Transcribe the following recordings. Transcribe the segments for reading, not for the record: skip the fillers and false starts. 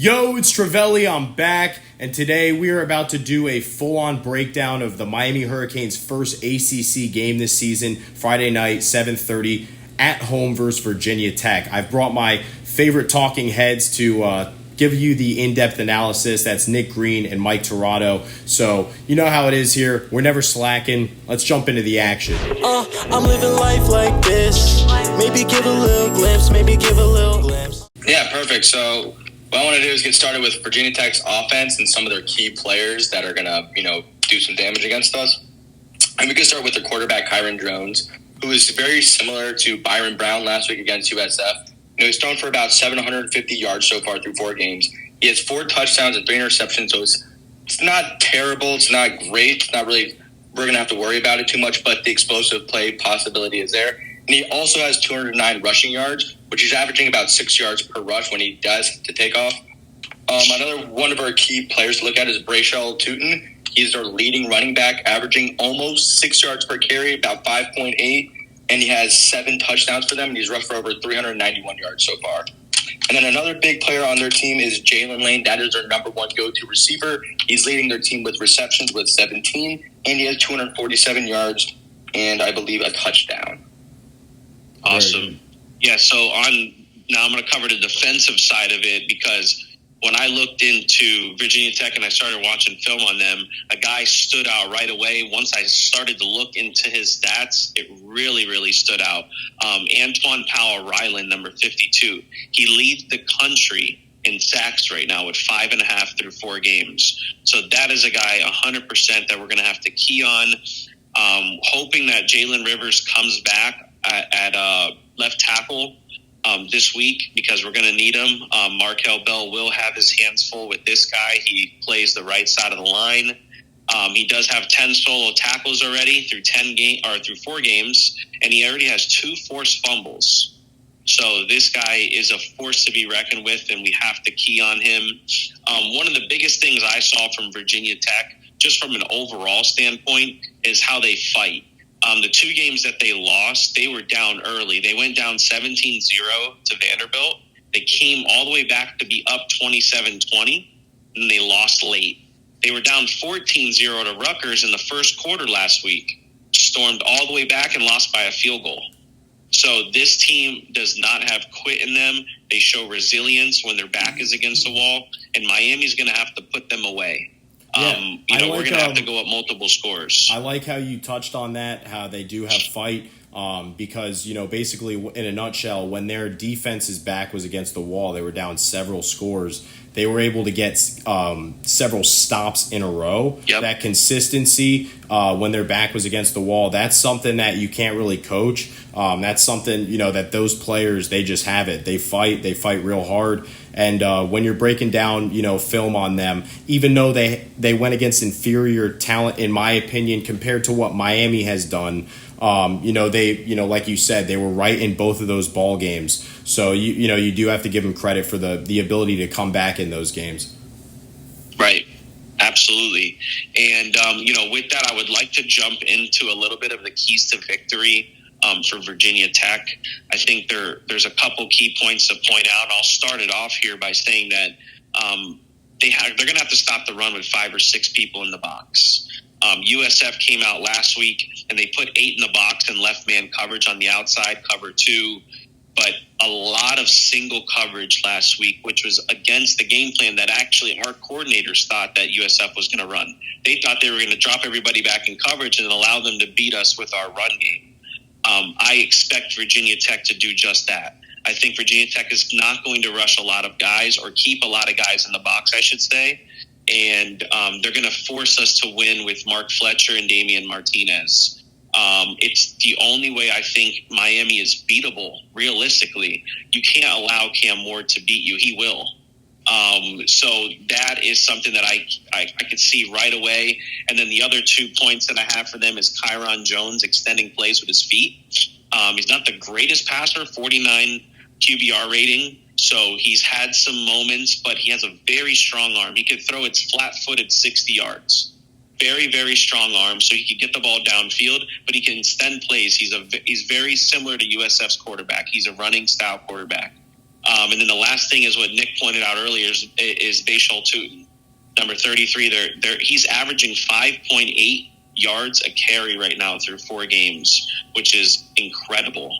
Yo, it's Trivelli. I'm back, and today we are about to do a full-on breakdown of the Miami Hurricanes' first ACC game this season, Friday night, 7:30, at home versus Virginia Tech. I've brought my favorite talking heads to give you the in-depth analysis. That's Nick Green and Mike Torado. So, you know how it is here. We're never slacking. Let's jump into the action. I'm living life like this. Maybe give a little glimpse, Yeah, perfect. So what I want to do is get started with Virginia Tech's offense and some of their key players that are going to, do some damage against us. And we can start with their quarterback, Kyron Jones, who is very similar to Byron Brown last week against USF. He's thrown for about 750 yards so far through 4 games. He has 4 touchdowns and 3 interceptions, so it's not terrible. It's not great. It's not really – we're going to have to worry about it too much, but the explosive play possibility is there. And he also has 209 rushing yards, which is averaging about 6 yards per rush when he does to take off. Another one of our key players to look at is Brayshell Tootin. He's our leading running back, averaging almost 6 yards per carry, about 5.8, and he has 7 touchdowns for them, and he's rushed for over 391 yards so far. And then another big player on their team is Jalen Lane. That is their number 1 go-to receiver. He's leading their team with receptions with 17, and he has 247 yards and, I believe, a touchdown. Awesome. Yeah, now I'm going to cover the defensive side of it, because when I looked into Virginia Tech and I started watching film on them, a guy stood out right away. Once I started to look into his stats, it really, really stood out. Antoine Powell-Ryland, number 52. He leads the country in sacks right now with 5.5 through 4 games. So that is a guy 100% that we're going to have to key on. Hoping that Jalen Rivers comes back at left tackle this week, because we're going to need him. Markel Bell will have his hands full with this guy. He plays the right side of the line. He does have 10 solo tackles already through 4 games, and he already has 2 forced fumbles. So this guy is a force to be reckoned with, and we have to key on him. One of the biggest things I saw from Virginia Tech, just from an overall standpoint, is how they fight. The 2 games that they lost, they were down early. They went down 17-0 to Vanderbilt. They came all the way back to be up 27-20, and they lost late. They were down 14-0 to Rutgers in the first quarter last week, stormed all the way back and lost by a field goal. So this team does not have quit in them. They show resilience when their back is against the wall, and Miami's going to have to put them away. Yeah, we're going to have to go up multiple scores. I like how you touched on that, how they do have fight, because, basically, in a nutshell, when their defense's back was against the wall, they were down several scores. They were able to get several stops in a row. Yep. That consistency when their back was against the wall, that's something that you can't really coach. That's something, that those players, they just have it. They fight real hard. And when you're breaking down, film on them, even though they went against inferior talent, in my opinion, compared to what Miami has done, like you said, they were right in both of those ball games. So, you do have to give them credit for the ability to come back in those games. Right. Absolutely. And, with that, I would like to jump into a little bit of the keys to victory for Virginia Tech. I think there's a couple key points to point out. I'll start it off here by saying that they're going to have to stop the run with 5 or 6 people in the box. USF came out last week and they put 8 in the box and left man coverage on the outside, cover 2, but a lot of single coverage last week, which was against the game plan that actually our coordinators thought that USF was going to run. They thought they were going to drop everybody back in coverage and allow them to beat us with our run game. I expect Virginia Tech to do just that. I think Virginia Tech is not going to rush a lot of guys, or keep a lot of guys in the box, I should say. And they're going to force us to win with Mark Fletcher and Damian Martinez. It's the only way I think Miami is beatable, realistically. You can't allow Cam Ward to beat you. He will. So that is something that I could see right away. And then the other 2 points that I have for them is Kyron Jones extending plays with his feet. He's not the greatest passer, 49 QBR rating. So he's had some moments, but he has a very strong arm. He could throw it flat-footed 60 yards. Very, very strong arm, so he could get the ball downfield, but he can extend plays. He's very similar to USF's quarterback. He's a running style quarterback. And then the last thing is what Nick pointed out earlier is Bashal Tootin, number 33. He's averaging 5.8 yards a carry right now through 4 games, which is incredible.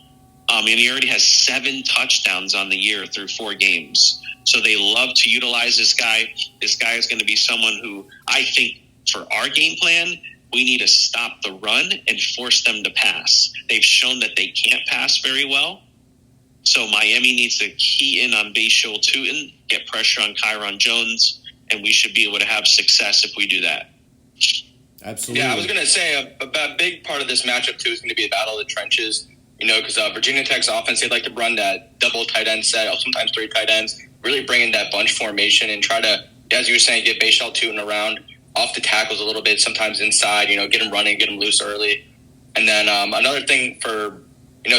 And he already has 7 touchdowns on the year through 4 games. So they love to utilize this guy. This guy is going to be someone who I think for our game plan, we need to stop the run and force them to pass. They've shown that they can't pass very well. So Miami needs to key in on Bashal Tootin, get pressure on Kyron Jones, and we should be able to have success if we do that. Absolutely. Yeah, I was going to say a big part of this matchup, too, is going to be a battle of the trenches. Because Virginia Tech's offense, they like to run that double tight end set, sometimes 3 tight ends, really bring in that bunch formation and try to, as you were saying, get Bashal Tootin around off the tackles a little bit, sometimes inside, get him running, get him loose early. And then another thing for,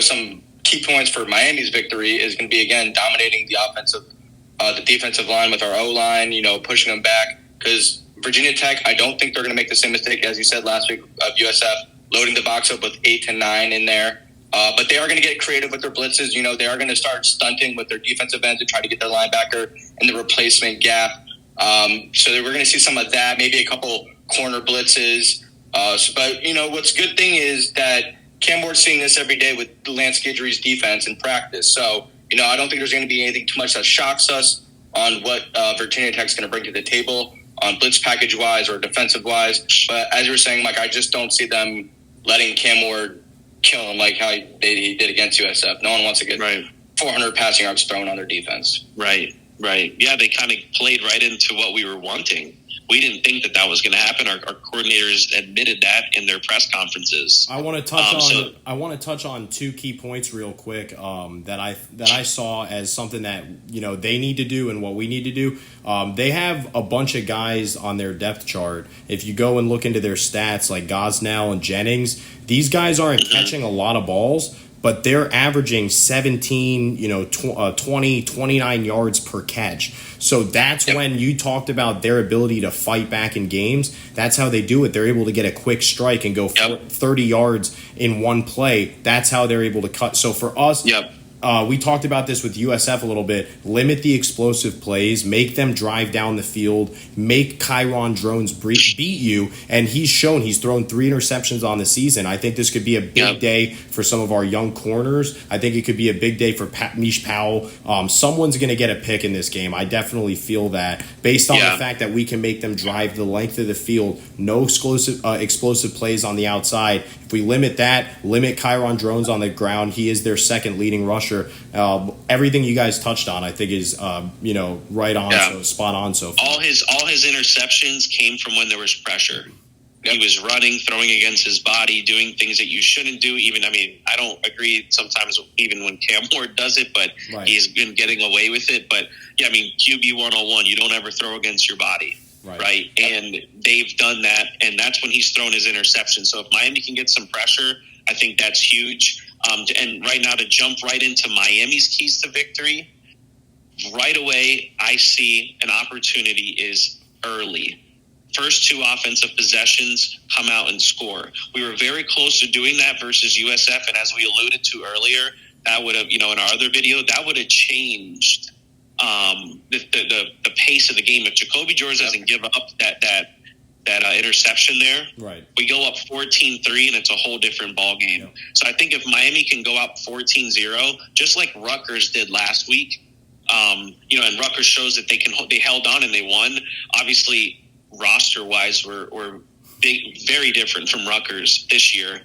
some key points for Miami's victory is going to be, again, dominating the defensive line with our O-line, pushing them back. Because Virginia Tech, I don't think they're going to make the same mistake, as you said last week, of USF, loading the box up with 8 to 9 in there. But they are going to get creative with their blitzes. They are going to start stunting with their defensive ends to try to get their linebacker in the replacement gap. So we're going to see some of that, maybe a couple corner blitzes. But what's good thing is that Cam Ward's seeing this every day with Lance Guidry's defense in practice. So, I don't think there's going to be anything too much that shocks us on what Virginia Tech's going to bring to the table on blitz package-wise or defensive-wise. But as you were saying, Mike, I just don't see them letting Cam Ward kill him like how he did against USF. No one wants to get 400 passing yards thrown on their defense. Right. Yeah, they kind of played right into what we were wanting. We didn't think that was going to happen. Our coordinators admitted that in their press conferences. I want to touch on 2 key points real quick that I saw as something that they need to do and what we need to do. They have a bunch of guys on their depth chart. If you go and look into their stats, like Gosnell and Jennings, these guys aren't catching a lot of balls, but they're averaging 17, 20, 29 yards per catch. So that's when you talked about their ability to fight back in games. That's how they do it. They're able to get a quick strike and go 30 yards in one play. That's how they're able to cut. So for us, we talked about this with USF a little bit. Limit the explosive plays. Make them drive down the field. Make Kyron Jones beat you. And he's thrown 3 interceptions on the season. I think this could be a big day for some of our young corners. I think it could be a big day for Mish Powell. Someone's going to get a pick in this game. I definitely feel that based on the fact that we can make them drive the length of the field. No explosive plays on the outside. If we limit Kyron Jones on the ground, he is their second leading rusher. Everything you guys touched on, I think, is right on, so spot on. So far. All his interceptions came from when there was pressure. He was running, throwing against his body, doing things that you shouldn't do. I don't agree sometimes even when Cam Ward does it, but he's been getting away with it. But QB 101, you don't ever throw against your body. Right. And they've done that, and that's when he's thrown his interception. So if Miami can get some pressure, I think that's huge. And right now, to jump right into Miami's keys to victory, right away, I see an opportunity is early. First 2 offensive possessions, come out and score. We were very close to doing that versus USF, and as we alluded to earlier, that would have, in our other video, that would have changed the pace of the game. If Jacoby George doesn't give up that interception there, we go up 14-3, and it's a whole different ball game. So I think if Miami can go up 14-0, just like Rutgers did last week, and Rutgers shows that they held on and they won. Obviously, roster-wise, we're very different from Rutgers this year,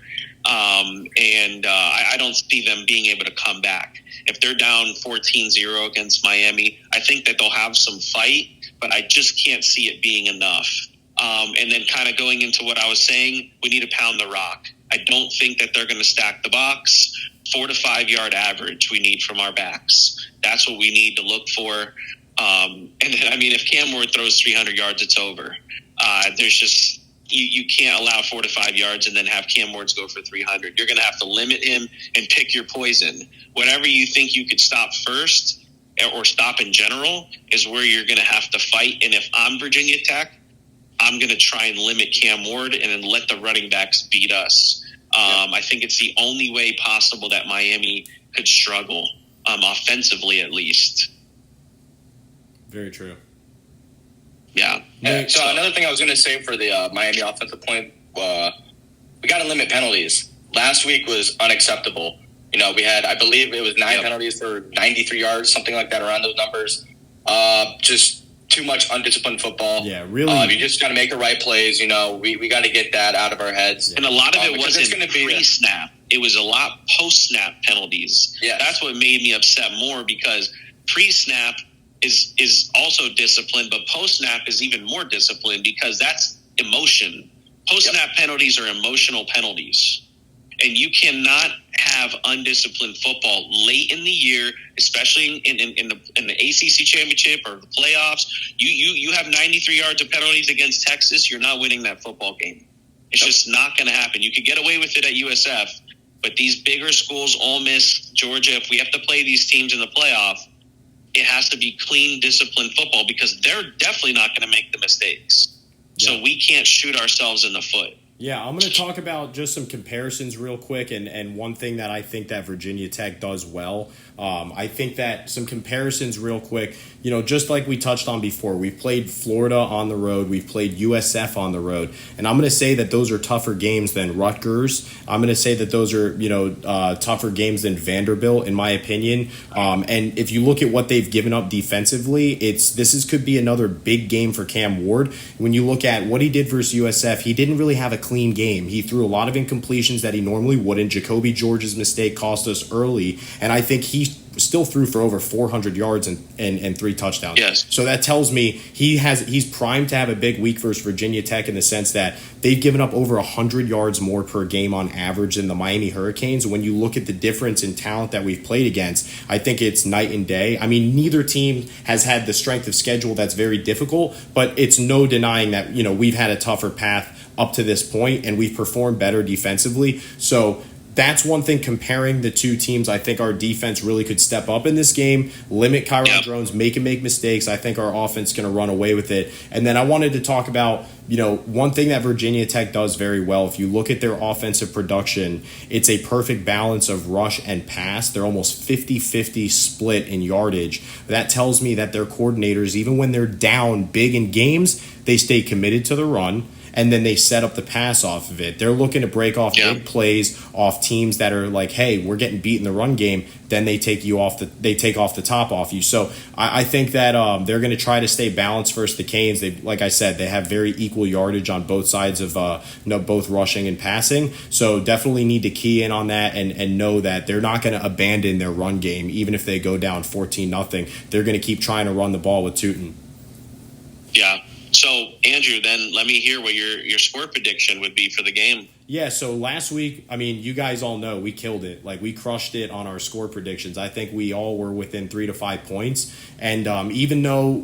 and I don't see them being able to come back. If they're down 14-0 against Miami, I think that they'll have some fight, but I just can't see it being enough. And then kind of going into what I was saying, we need to pound the rock. I don't think that they're going to stack the box. 4 to 5 yard average we need from our backs. That's what we need to look for. And then, if Cam Ward throws 300 yards, it's over. There's just you can't allow 4 to 5 yards and then have Cam Ward go for 300. You're going to have to limit him and pick your poison. Whatever you think you could stop first or stop in general is where you're going to have to fight. And if I'm Virginia Tech, I'm going to try and limit Cam Ward and then let the running backs beat us. I think it's the only way possible that Miami could struggle. offensively at least. Very true. Yeah. So another thing I was going to say for the Miami offensive point, we got to limit penalties. Last week was unacceptable. We had, I believe it was 9 penalties for 93 yards, something like that, around those numbers. Just too much undisciplined football. Yeah, really. You just got to make the right plays. We got to get that out of our heads. And a lot of it wasn't pre-snap. It was a lot post-snap penalties. Yes. That's what made me upset more, because pre-snap is also disciplined, but post-snap is even more disciplined because that's emotion. Post-snap penalties are emotional penalties. And you cannot have undisciplined football late in the year, especially in the ACC championship or the playoffs. You have 93 yards of penalties against Texas. You're not winning that football game. It's just not going to happen. You could get away with it at USF, but these bigger schools, Ole Miss, Georgia, if we have to play these teams in the playoff, it has to be clean, disciplined football, because they're definitely not going to make the mistakes. Yeah. So we can't shoot ourselves in the foot. Yeah, I'm going to talk about just some comparisons real quick, and one thing that I think that Virginia Tech does well. I think that some comparisons real quick, just like we touched on before, we've played Florida on the road, we've played USF on the road, and I'm going to say that those are tougher games than Rutgers. I'm going to say that those are, tougher games than Vanderbilt, in my opinion. And if you look at what they've given up defensively, could be another big game for Cam Ward. When you look at what he did versus USF, he didn't really have a clean game. He threw a lot of incompletions that he normally wouldn't. Jacoby George's mistake cost us early, and I think he still threw for over 400 yards and 3 touchdowns. Yes. So that tells me he's primed to have a big week versus Virginia Tech, in the sense that they've given up over 100 yards more per game on average than the Miami Hurricanes. When you look at the difference in talent that we've played against, I think it's night and day. I mean, neither team has had the strength of schedule that's very difficult, but it's no denying that, we've had a tougher path up to this point, and we've performed better defensively. So that's one thing, comparing the two teams. I think our defense really could step up in this game, limit Kyron Drones, make mistakes. I think our offense is going to run away with it. And then I wanted to talk about, one thing that Virginia Tech does very well. If you look at their offensive production, it's a perfect balance of rush and pass. They're almost 50-50 split in yardage. That tells me that their coordinators, even when they're down big in games, they stay committed to the run, and then they set up the pass off of it. They're looking to break off big plays off teams that are like, hey, we're getting beat in the run game. Then they take off the top off you. So I think that they're going to try to stay balanced versus the Canes. They, like I said, they have very equal yardage on both sides of both rushing and passing. So definitely need to key in on that and know that they're not going to abandon their run game, even if they go down 14-0. They're going to keep trying to run the ball with Tootin. Yeah. So, Andrew, then let me hear what your score prediction would be for the game. Yeah, so last week, I mean, you guys all know we killed it. Like, we crushed it on our score predictions. I think we all were within 3 to 5 points. And even though,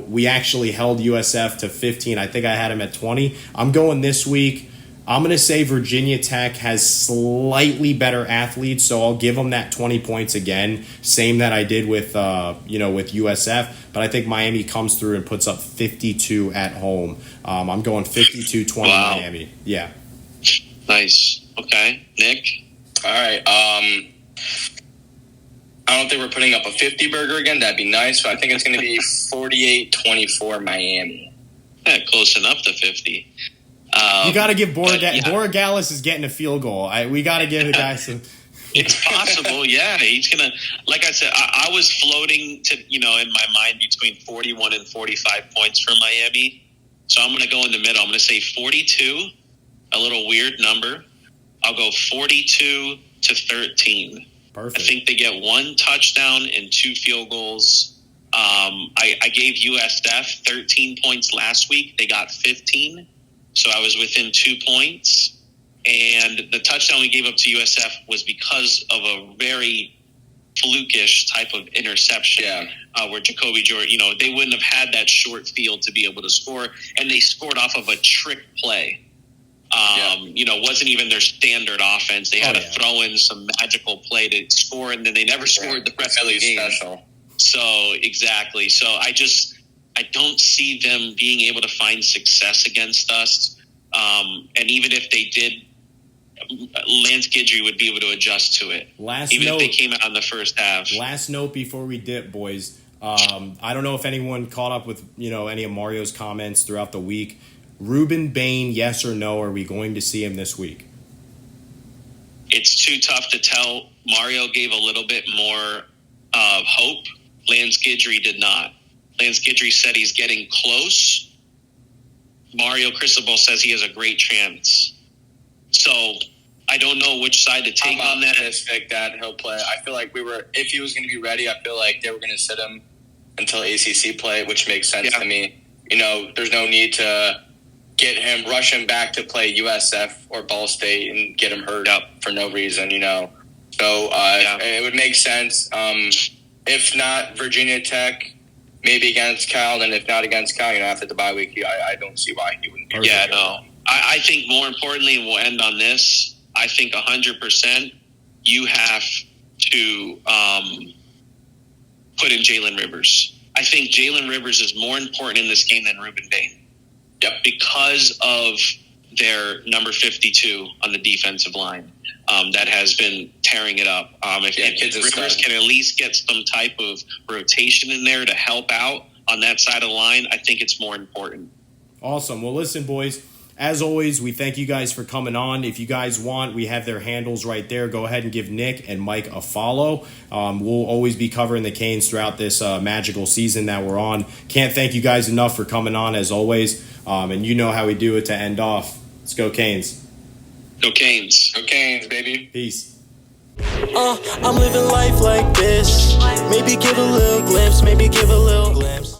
we actually held USF to 15, I think I had them at 20. I'm going this week. I'm going to say Virginia Tech has slightly better athletes, so I'll give them that 20 points again. Same that I did with USF. But I think Miami comes through and puts up 52 at home. I'm going 52-20 Miami. Yeah. Nice. Okay. Nick? All right. I don't think we're putting up a 50 burger again. That'd be nice. So I think it's going to be 48-24 Miami. Yeah, close enough to 50. You got to give Borregales is getting a field goal. We got to give the guy some. It's possible, yeah. He's gonna, like I said, I was floating to, in my mind between 41 and 45 points for Miami. So I'm gonna go in the middle. I'm gonna say 42, a little weird number. I'll go 42-13. Perfect. I think they get 1 touchdown and 2 field goals. I gave USF 13 points last week. They got 15. So I was within 2 points. And the touchdown we gave up to USF was because of a very flukish type of interception where Jacoby George, they wouldn't have had that short field to be able to score. And they scored off of a trick play. Wasn't even their standard offense. They had to throw in some magical play to score, and then they never scored the rest of the game. Special. So, exactly. So, I don't see them being able to find success against us. And even if they did Lance Guidry would be able to adjust to it. Even if they came out in the first half. Last note before we dip, boys. I don't know if anyone caught up with any of Mario's comments throughout the week. Ruben Bain, yes or no? Are we going to see him this week? It's too tough to tell. Mario gave a little bit more hope. Lance Guidry did not. Lance Guidry said he's getting close. Mario Cristobal says he has a great chance. So I don't know which side to take on that. I'm optimistic that he'll play. I feel like if he was going to be ready, I feel like they were going to sit him until ACC play, which makes sense to me. There's no need to rush him back to play USF or Ball State and get him hurt up for no reason, So it would make sense. If not Virginia Tech, maybe against Cal, and if not against Cal, after the bye week, I don't see why he wouldn't be. I think more importantly, and we'll end on this, I think 100% you have to put in Jalen Rivers. I think Jalen Rivers is more important in this game than Ruben Bain. Yep. Because of their number 52 on the defensive line that has been tearing it up. If Rivers can at least get some type of rotation in there to help out on that side of the line, I think it's more important. Awesome. Well, listen, boys. As always, we thank you guys for coming on. If you guys want, we have their handles right there. Go ahead and give Nick and Mike a follow. We'll always be covering the Canes throughout this magical season that we're on. Can't thank you guys enough for coming on, as always. And you know how we do it to end off. Let's go, Canes. Go Canes. Go Canes, baby. Peace. I'm living life like this. Maybe give a little glimpse, maybe give a little glimpse.